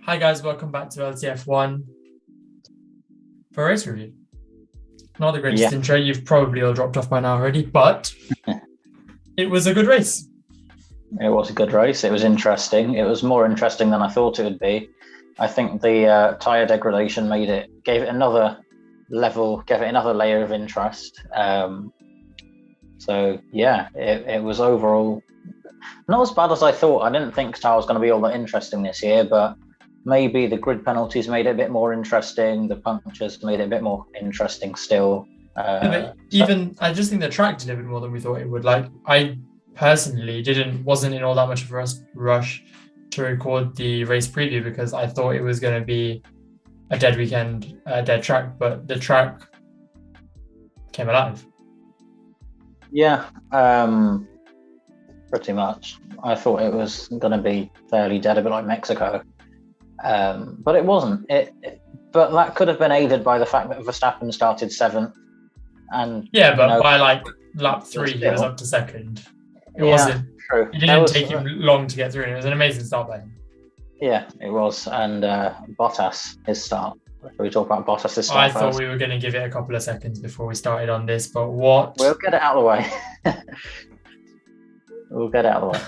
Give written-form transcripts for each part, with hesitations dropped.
Hi guys, welcome back to LTF1 for a race review. Not the greatest intro, you've probably all dropped off by now already, but it was a good race. It was a good race. It was interesting. It was more interesting than I thought it would be. I think the tyre degradation gave it another layer of interest. So yeah, it was overall not as bad as I thought. I didn't think Qatar was going to be all that interesting this year, but maybe the grid penalties made it a bit more interesting. The punctures made it a bit more interesting still. I just think the track did a bit more than we thought it would. Like, I personally wasn't in all that much of a rush to record the race preview because I thought it was going to be a dead weekend, a dead track, but the track came alive. Yeah, pretty much. I thought it was going to be fairly dead, a bit like Mexico. But it wasn't. But that could have been aided by the fact that Verstappen started seventh, and by like lap 3, he was up to second. It wasn't true. It didn't take him long to get through, and it was an amazing start by him. Yeah, it was. And Bottas, his start. Shall we talk about Bottas' start? I thought we were going to give it a couple of seconds before we started on this, but what? We'll get it out of the way. We'll get it out of the way.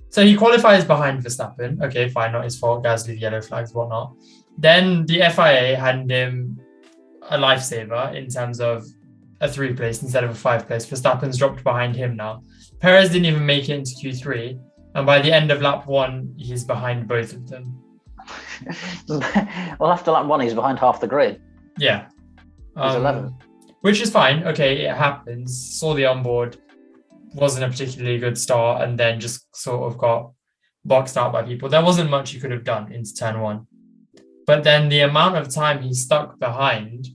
So he qualifies behind Verstappen. Okay, fine, not his fault. Gasly, yellow flags, whatnot. Then the FIA handed him a lifesaver in terms of a 3 place instead of a 5 place. Verstappen's dropped behind him now. Perez didn't even make it into Q3. And by the end of lap 1, he's behind both of them. Well, after lap 1, he's behind half the grid. Yeah. He's 11. Which is fine. Okay, it happens. Saw the onboard. Wasn't a particularly good start and then just sort of got boxed out by people. There wasn't much he could have done into turn 1. But then the amount of time he stuck behind.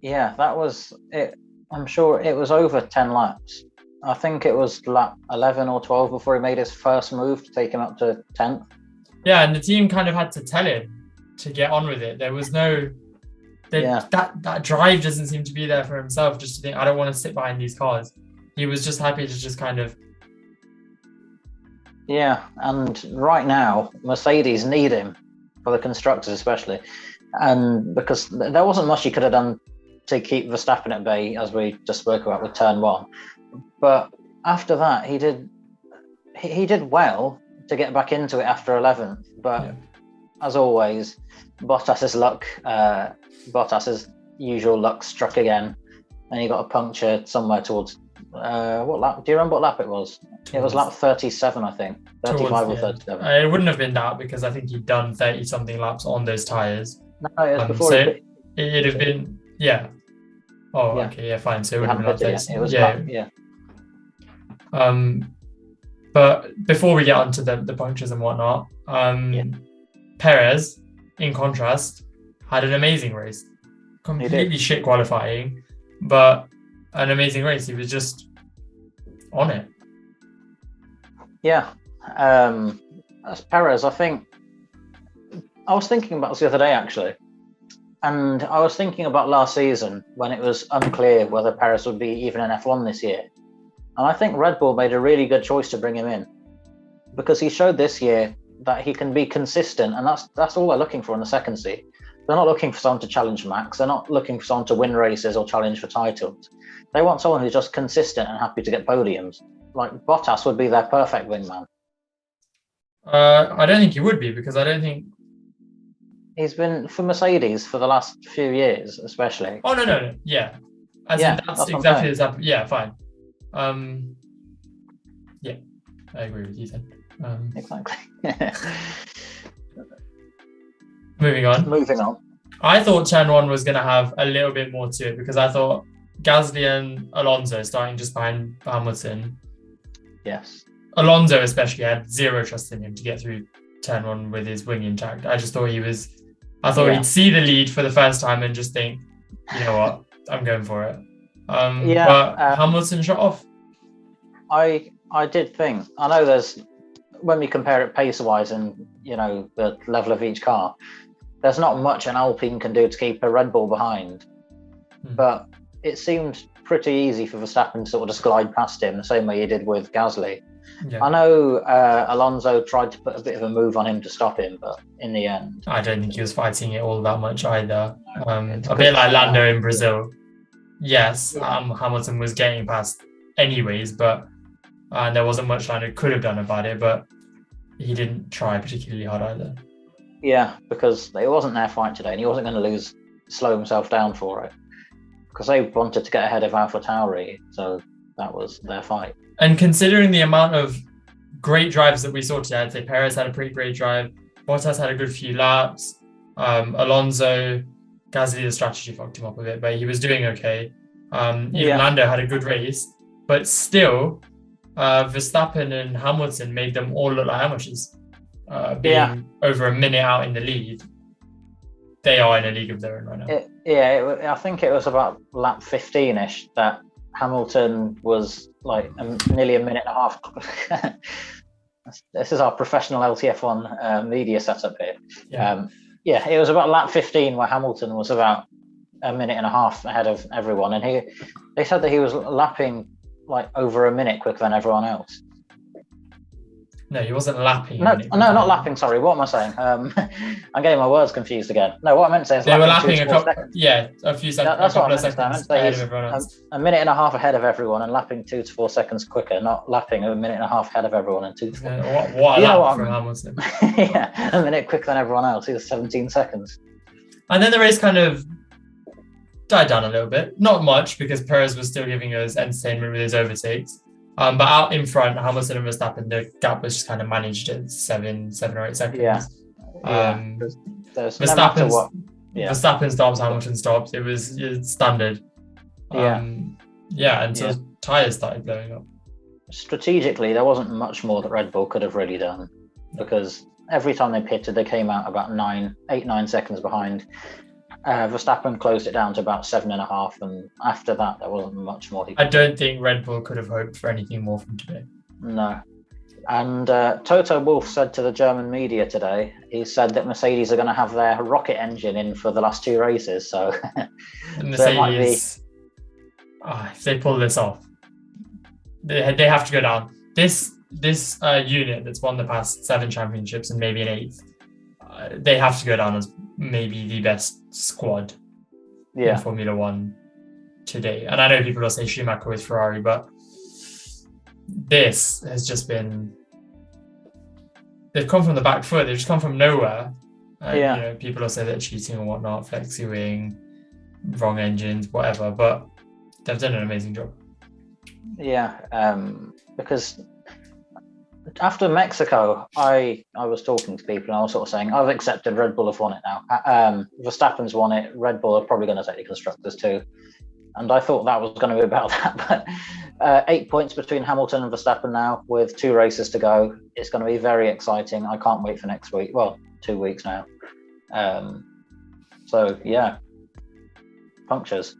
Yeah, that was it. I'm sure it was over 10 laps. I think it was lap 11 or 12 before he made his first move to take him up to 10th. Yeah, and the team kind of had to tell him to get on with it. There was no... That drive doesn't seem to be there for himself, just to think, I don't want to sit behind these cars. He was just happy to just kind of... Yeah, and right now, Mercedes need him, for the constructors especially. And because there wasn't much he could have done to keep Verstappen at bay, as we just spoke about with turn 1. But after that, he did well to get back into it after 11th. But as always, Bottas's usual luck struck again, and he got a puncture somewhere towards... what lap? Do you remember what lap it was? It was lap 37, I think. 35 or 37. It wouldn't have been that because I think he'd done 30-something laps on those tyres. No, it was before. So it'd have been... Yeah. Oh, yeah. Okay, yeah, fine. So it would have been lap 30. It was But before we get onto the punctures and whatnot, Perez, in contrast, had an amazing race. Completely shit qualifying, but an amazing race. He was just on it. Yeah. As Perez, I think I was thinking about this the other day actually, and I was thinking about last season when it was unclear whether Perez would be even in F1 this year. And I think Red Bull made a really good choice to bring him in because he showed this year that he can be consistent, and that's all they're looking for in the second seat. They're not looking for someone to challenge Max. They're not looking for someone to win races or challenge for titles. They want someone who's just consistent and happy to get podiums. Like Bottas would be their perfect wingman. I don't think he would be because I don't think... He's been for Mercedes for the last few years, especially. Oh, no. Yeah. That's exactly the... Yeah, fine. Yeah, I agree with you then. Exactly. Moving on. I thought turn 1 was going to have a little bit more to it because I thought Gasly and Alonso starting just behind Hamilton. Yes. Alonso especially had zero trust in him to get through turn 1 with his wing intact. I just thought he'd see the lead for the first time and just think, you know what, I'm going for it. But Hamilton shot off. I did think, I know when we compare it pace-wise and, the level of each car, there's not much an Alpine can do to keep a Red Bull behind. But it seemed pretty easy for Verstappen to sort of just glide past him the same way he did with Gasly. Yeah. I know Alonso tried to put a bit of a move on him to stop him, but in the end, I don't think he was fighting it all that much either. it's A bit like Lando in yeah. Brazil. Yes, Yeah. Hamilton was getting past anyways, but there wasn't much Lando could have done about it, but he didn't try particularly hard either. Yeah, because it wasn't their fight today, and he wasn't going to slow himself down for it, because they wanted to get ahead of AlphaTauri, so that was their fight. And considering the amount of great drives that we saw today, I'd say Perez had a pretty great drive, Bottas had a good few laps, Alonso, Gasly, the strategy fucked him up a bit, but he was doing okay. Even Lando had a good race, but still, Verstappen and Hamilton made them all look like amateurs. Being over a minute out in the lead, they are in a league of their own right now. I think it was about lap 15-ish that Hamilton was like nearly a minute and a half. This is our professional LTF1 media setup here. It was about lap 15 where Hamilton was about a minute and a half ahead of everyone, and they said that he was lapping like over a minute quicker than everyone else. No, he wasn't lapping. No, not lapping. Sorry, what am I saying? I'm getting my words confused again. No, what I meant to say is they were lapping a few seconds. That's what I meant to say. I meant to say ahead of everyone else. A minute and a half ahead of everyone and lapping 2 to 4 seconds quicker, not lapping a minute and a half ahead of everyone and 2 to 4. What a lap from Hamilton. Yeah, a minute quicker than everyone else. He was 17 seconds. And then the race kind of died down a little bit. Not much, because Perez was still giving us entertainment with his overtakes. But out in front, Hamilton and Verstappen, the gap was just kind of managed at 7 or 8 seconds. Verstappen stops, Hamilton stops. It was standard. Until tyres started blowing up. Strategically, there wasn't much more that Red Bull could have really done, because every time they pitted, they came out about 8-9 seconds behind. Verstappen closed it down to about 7.5, and after that, there wasn't much more. I don't think Red Bull could have hoped for anything more from today. No. And Toto Wolff said to the German media today, he said that Mercedes are going to have their rocket engine in for the last 2 races. So, Mercedes, if they pull this off, they have to go down. This unit that's won the past 7 championships and maybe an 8th, they have to go down as maybe the best squad in Formula One today. And I know people will say Schumacher with Ferrari, but this has just been... They've come from the back foot. They've just come from nowhere. People will say they're cheating and whatnot, flexi wing, wrong engines, whatever, but they've done an amazing job. Because after Mexico, I was talking to people and I was sort of saying, I've accepted Red Bull have won it now. Verstappen's won it. Red Bull are probably going to take the constructors too. And I thought that was going to be about that. But 8 points between Hamilton and Verstappen now with 2 races to go. It's going to be very exciting. I can't wait for next week. Well, 2 weeks now. Punctures.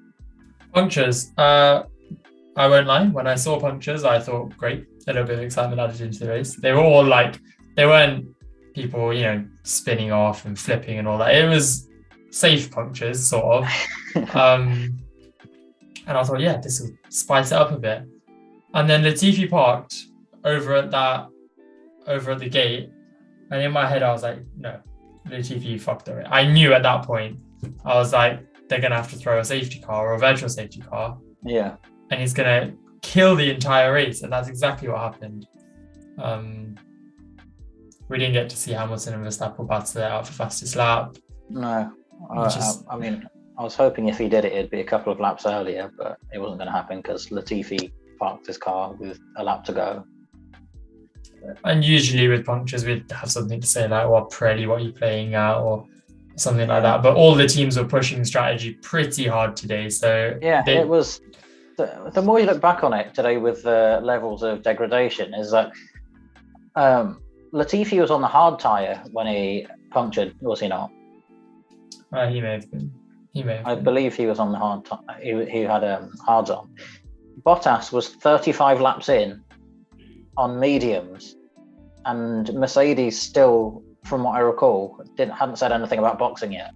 I won't lie. When I saw punctures, I thought, great, a little bit of excitement added into the race. They were all they weren't people, spinning off and flipping and all that. It was safe punctures, sort of. And I thought, this will spice it up a bit. And then Latifi parked over at the gate. And in my head, I was like, no, Latifi fucked it. I knew at that point, I was like, they're going to have to throw a safety car or a virtual safety car. Yeah. And he's going to kill the entire race. And that's exactly what happened. We didn't get to see Hamilton and Verstappen battle it out for fastest lap. No. I was hoping if he did it, it'd be a couple of laps earlier, but it wasn't going to happen because Latifi parked his car with a lap to go. And usually with punctures, we'd have something to say like, well, Pirelli, what are you playing at? Or something like that. But all the teams were pushing strategy pretty hard today. So it was... The more you look back on it today with the levels of degradation is that Latifi was on the hard tyre when he punctured, was he not? He may have been. I believe he was on the hard tyre. He had hards on. Bottas was 35 laps in on mediums, and Mercedes still, from what I recall, hadn't said anything about boxing yet.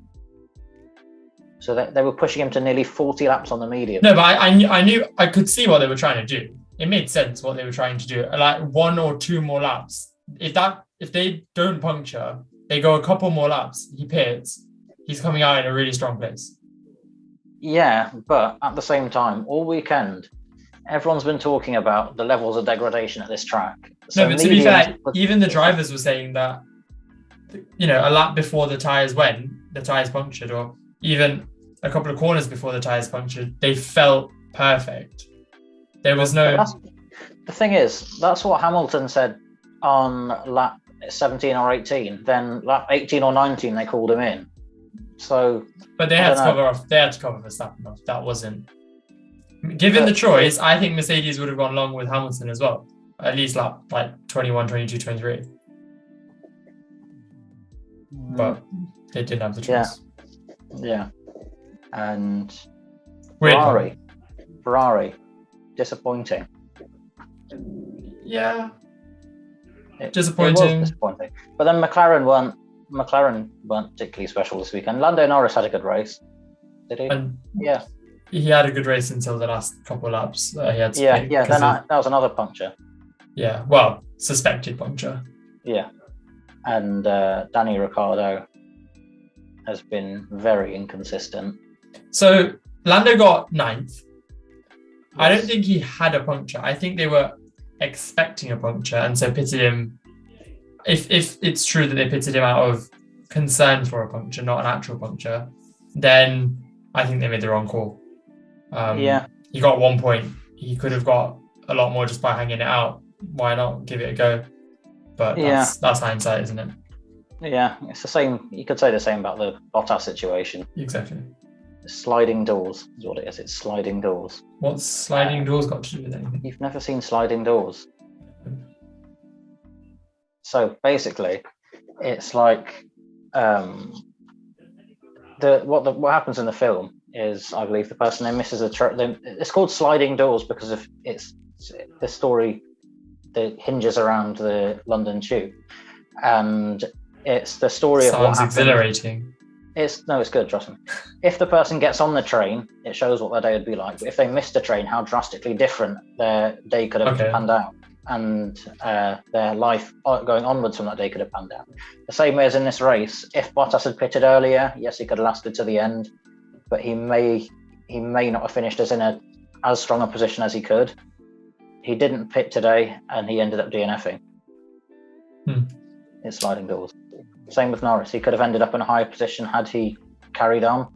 So they were pushing him to nearly 40 laps on the medium. No, but I knew I could see what they were trying to do. it made sense what they were trying to do. Like 1 or 2 more laps. If they don't puncture, they go a couple more laps. He pits. He's coming out in a really strong place. Yeah, but at the same time, all weekend, everyone's been talking about the levels of degradation at this track. So no, but to be fair, even the drivers were saying that, you know, a lap before the tyres went, the tyres punctured, or even a couple of corners before the tyres punctured, they felt perfect. There was no... The thing is, that's what Hamilton said on lap 17 or 18. Then lap 18 or 19, they called him in. So... But they had to cover off. They had to cover Verstappen off. That wasn't... Given the choice, I think Mercedes would have gone long with Hamilton as well. At least lap like 21, 22, 23. But they didn't have the choice. Yeah. And Weird Ferrari, disappointing. Yeah. Disappointing. It was disappointing. But then McLaren weren't particularly special this weekend. Lando Norris had a good race. Did he? Yeah. He had a good race until the last couple of laps. He had that was another puncture. Yeah, well, suspected puncture. Yeah. And Danny Ricciardo has been very inconsistent. So Lando got 9th. Yes. I don't think he had a puncture. I think they were expecting a puncture and so pitted him. If it's true that they pitted him out of concern for a puncture, not an actual puncture, then I think they made the wrong call. He got 1 point. He could have got a lot more just by hanging it out. Why not give it a go? But that's hindsight, isn't it? Yeah, it's the same. You could say the same about the Bottas situation. Exactly. Sliding doors is what it is. It's sliding doors. What's sliding doors got to do with anything? You've never seen sliding doors. So basically, it's like what happens in the film is, I believe, the person then misses it's called sliding doors because of it's the story that hinges around the London Tube, and it's the story of what happened. Sounds exhilarating. It's good, trust me. If the person gets on the train, it shows what their day would be like. But if they missed a train, how drastically different their day could have panned out, and their life going onwards from that day could have panned out. The same way as in this race, if Bottas had pitted earlier, yes, he could have lasted to the end, but he may not have finished as strong a position as he could. He didn't pit today, and he ended up DNFing. It's sliding doors. Same with Norris. He could have ended up in a higher position had he carried on,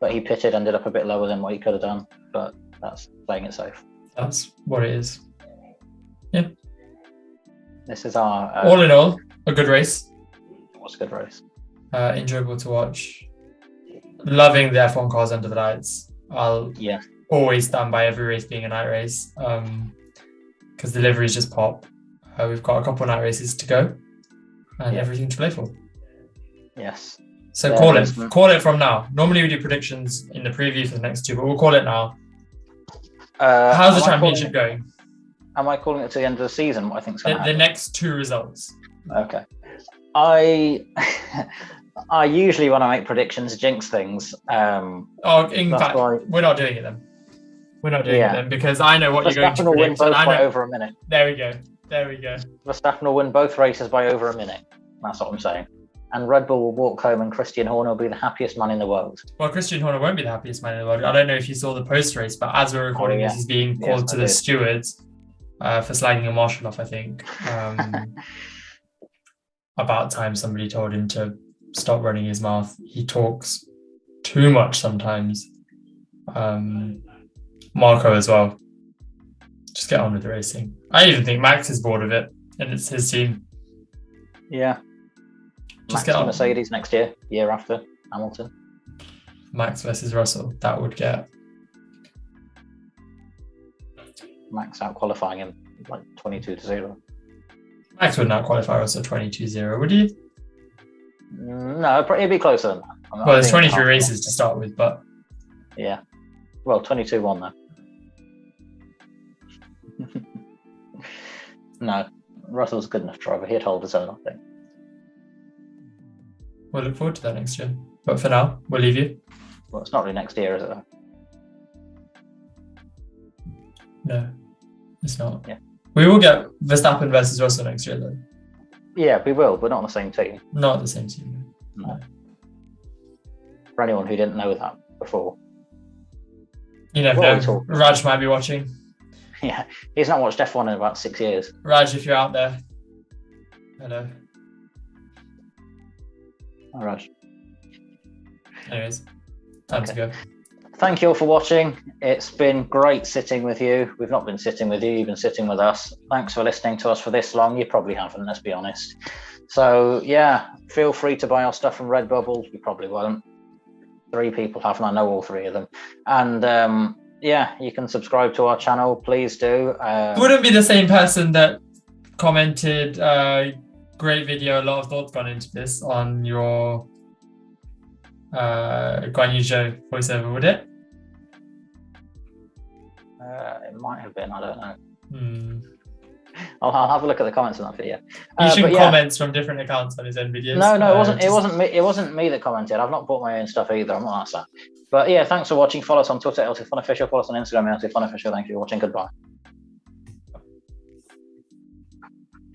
but he pitted, ended up a bit lower than what he could have done. But that's playing it safe. That's what it is. Yeah. This is our... all in all, a good race. It was a good race. Enjoyable to watch. Loving the F1 cars under the lights. I'll always stand by every race being a night race because the liveries just pop. We've got a couple of night races to go and everything to play for. Yes. So call it from now. Normally we do predictions in the preview for the next two, but we'll call it now. How's the championship going? Am I calling it to the end of the season? What I think is going to happen? The next 2 results. Okay. I usually, when I make predictions, jinx things. In fact, we're not doing it then. We're not doing it then because I know what you're going to predict. Verstappen will win both by over a minute. There we go. Verstappen will win both races by over a minute. That's what I'm saying. And Red Bull will walk home and Christian Horner will be the happiest man in the world. Well, Christian Horner won't be the happiest man in the world. I don't know if you saw the post-race, but as we're recording this, he's being called to the stewards for slagging a marshal off, I think. About time somebody told him to stop running his mouth. He talks too much sometimes. Marco as well. Just get on with the racing. I even think Max is bored of it, and it's his team. Yeah. Just get on. Mercedes next year after Hamilton. Max versus Russell. That would get Max out qualifying him like 22-0. Max would not qualify Russell 22-0, would he? No, it'd be closer than that. Well, there's 23 races to start with, but yeah. Well, 22-1 though. No, Russell's a good enough driver. He'd hold his own, I think. We'll look forward to that next year. But for now, we'll leave you. Well, it's not really next year, is it? No. It's not. Yeah. We will get Verstappen versus Russell next year, though. Yeah, we will. We're not on the same team. Not the same team. No. For anyone who didn't know that before. You never know. Raj might be watching. Yeah, he's not watched F1 in about 6 years. Raj, if you're out there, hello. Hi, Raj. Anyways, time to go. Thank you all for watching. It's been great sitting with you. We've not been sitting with you, you've been sitting with us. Thanks for listening to us for this long. You probably haven't, let's be honest. So yeah, feel free to buy our stuff from Redbubble. You probably won't. 3 people have, and I know all 3 of them. And yeah, you can subscribe to our channel. Please do. Wouldn't be the same person that commented, great video, a lot of thoughts gone into this on your Guan Yu Zhou voiceover, would it? It might have been, I don't know. I'll have a look at the comments on that video. You should comments from different accounts on his own videos. No, it wasn't me that commented. I've not bought my own stuff either. I'm not that sad. But yeah, thanks for watching. Follow us on Twitter, LTF1 Official. Follow us on Instagram, LTF1 Official. Thank you for watching. Goodbye.